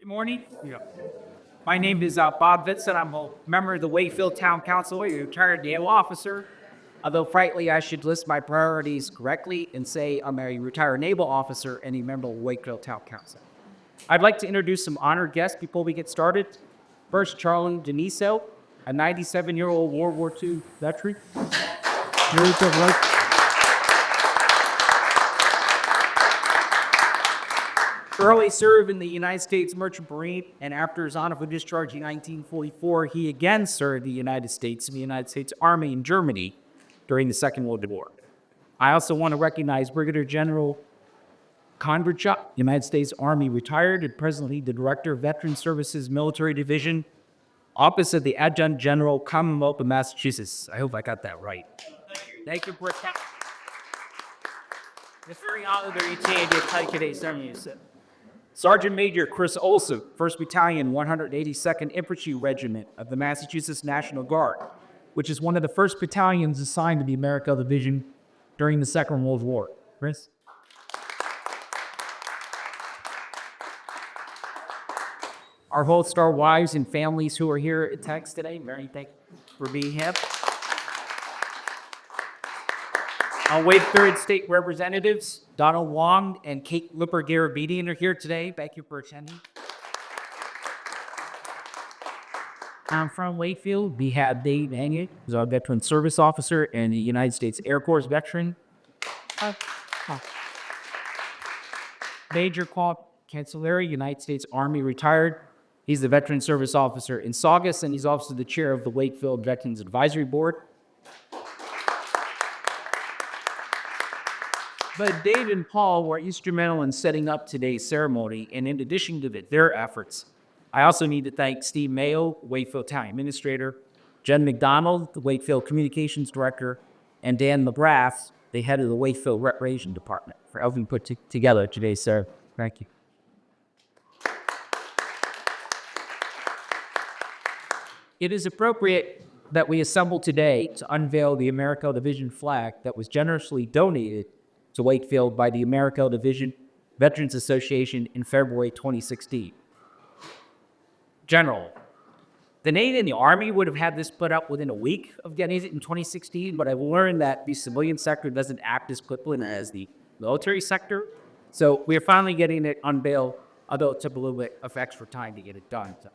Good morning. Yeah. My name is Bob Vincent. I'm a member of the Wakefield Town Council, a retired naval officer. Although, frankly, I should list my priorities correctly and say I'm a retired naval officer and a member of the Wakefield Town Council. I'd like to introduce some honored guests before we get started. First, Charlie Deniso, a 97-year-old World War II veteran. Early served in the United States Merchant Marine, and after his honorable discharge in 1944, he again served the United States in the United States Army in Germany during the Second World War. I also want to recognize Brigadier General Converchuk, United States Army retired and presently the Director of Veteran Services Military Division, Office of the Adjutant General, Commonwealth of Massachusetts. I hope I got that right. Thank you for that. It's very honored to retain the title today's ceremony. Sergeant Major Chris Olson, 1st Battalion, 182nd Infantry Regiment of the Massachusetts National Guard, which is one of the first battalions assigned to the Americal Division during the Second World War. Chris? Our whole star wives and families who are here at Tex today, Mary, thank you for being here. Our Wakefield State Representatives, Donald Wong and Kate Lipper-Garabedian are here today. Thank you for attending. I'm from Wakefield. We have Dave Anya, who's our Veteran Service Officer and a United States Air Force veteran. Major Paul Cancelleri, United States Army retired. He's the Veteran Service Officer in Saugus, and he's also the chair of the Wakefield Veterans Advisory Board. But Dave and Paul were instrumental in setting up today's ceremony, and in addition to their efforts, I also need to thank Steve Mayo, Wakefield Town Administrator, Jen McDonald, the Wakefield Communications Director, and Dan McGrath, the head of the Wakefield Recreation Department, for helping put together today's ceremony. Thank you. It is appropriate that we assemble today to unveil the Americal Division flag that was generously donated to Wakefield by the Americal Division Veterans Association in February 2016. General, the Navy and the Army would have had this put up within a week of getting it in 2016, but I've learned that the civilian sector doesn't act as quickly as the military sector. So we're finally getting it unveiled, although it took a little bit of extra time to get it done. So,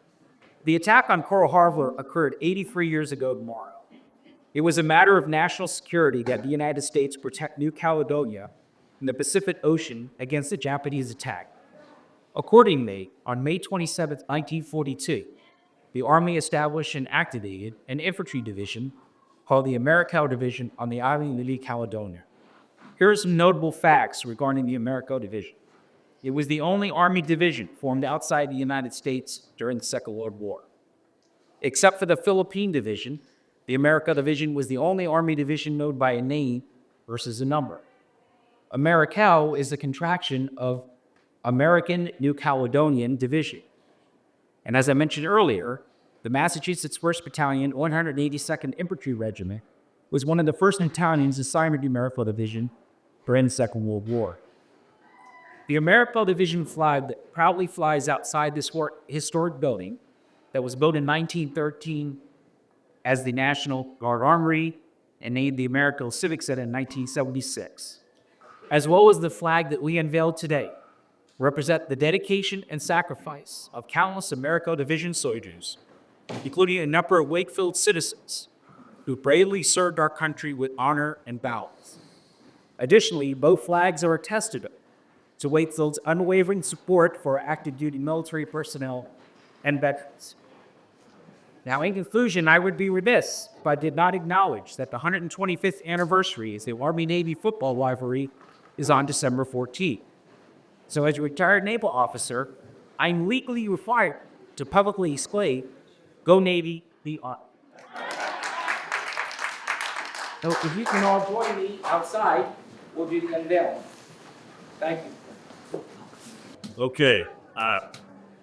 the attack on Coral Harbor occurred 83 years ago tomorrow. It was a matter of national security that the United States protect New Caledonia in the Pacific Ocean against the Japanese attack. Accordingly, on May 27, 1942, the Army established and activated an infantry division called the Americal Division on the island of New Caledonia. Here are some notable facts regarding the Americal Division. It was the only Army division formed outside the United States during the Second World War. Except for the Philippine Division, the Americal Division was the only Army division known by a name versus a number. Americal is a contraction of American New Caledonian Division. And as I mentioned earlier, the Massachusetts 1st Battalion, 182nd Infantry Regiment, was one of the first battalions assigned to the Americal Division during the Second World War. The Americal Division flag that proudly flies outside this historic building that was built in 1913 as the National Guard Armory and named the American Civic Center in 1976, as well as the flag that we unveiled today, represent the dedication and sacrifice of countless Americal Division soldiers, including a number of Wakefield citizens who bravely served our country with honor and balance. Additionally, both flags are a testament to Wakefield's unwavering support for active duty military personnel and veterans. Now, in conclusion, I would be remiss if I did not acknowledge that the 125th anniversary of the Army-Navy football rivalry is on December 14th. So as a retired naval officer, I'm legally required to publicly exclaim, "Go Navy, be on." So if you can all join me outside, we'll do the unveiling. Thank you. Okay, why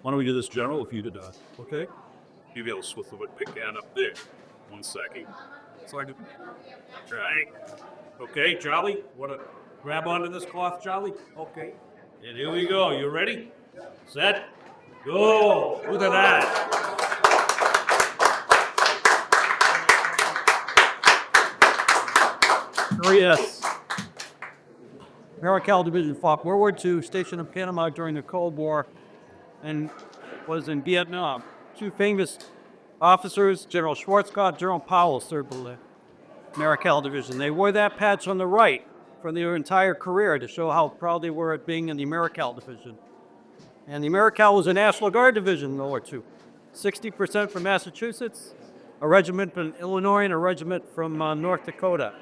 don't we do this, General, if you did, okay? You'll be able to switch the pick hand up there. 1 second. So I do. Right. Okay, Charlie, want to grab onto this cloth, Charlie? Okay. And here we go. You ready? Set. Go! Look at that. Yes. Americal Division fought World War II, stationed in Panama during the Cold War, and was in Vietnam. Two famous officers, General Schwarzkopf, General Powell, served in the Americal Division. They wore that patch on the right for their entire career to show how proud they were at being in the Americal Division. And the Americal was a National Guard division in World War II. 60% from Massachusetts, a regiment from Illinois, and a regiment from North Dakota.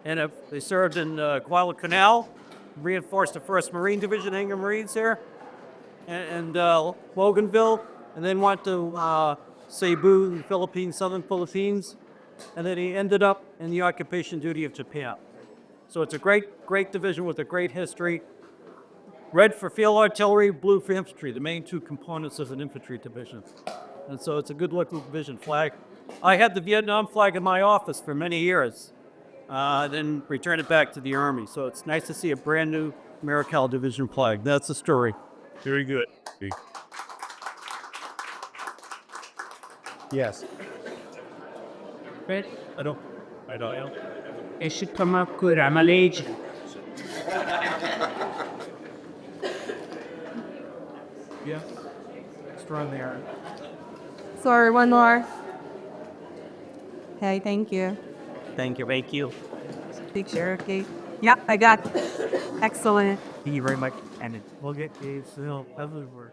And they served in Guadalcanal, reinforced the 1st Marine Division, Hangar Marines there, and Loganville, and then went to Cebu in the Philippines, southern Philippines, and then he ended up in the occupation duty of Japan. So it's a great division with a great history. Red for field artillery, blue for infantry, the main two components of an infantry division. And so it's a good-looking division flag. I had the Vietnam flag in my office for many years, then returned it back to the Army. So it's nice to see a brand new Americal Division flag. That's the story. Very good. Yes. Fred, I don't. it should come up good. I'm an agent. Yeah. Strong there. Sorry, one more. Okay, thank you. Thank you. Picture, okay. Yeah, I got it. Excellent. Thank you very much. And we'll get you everywhere.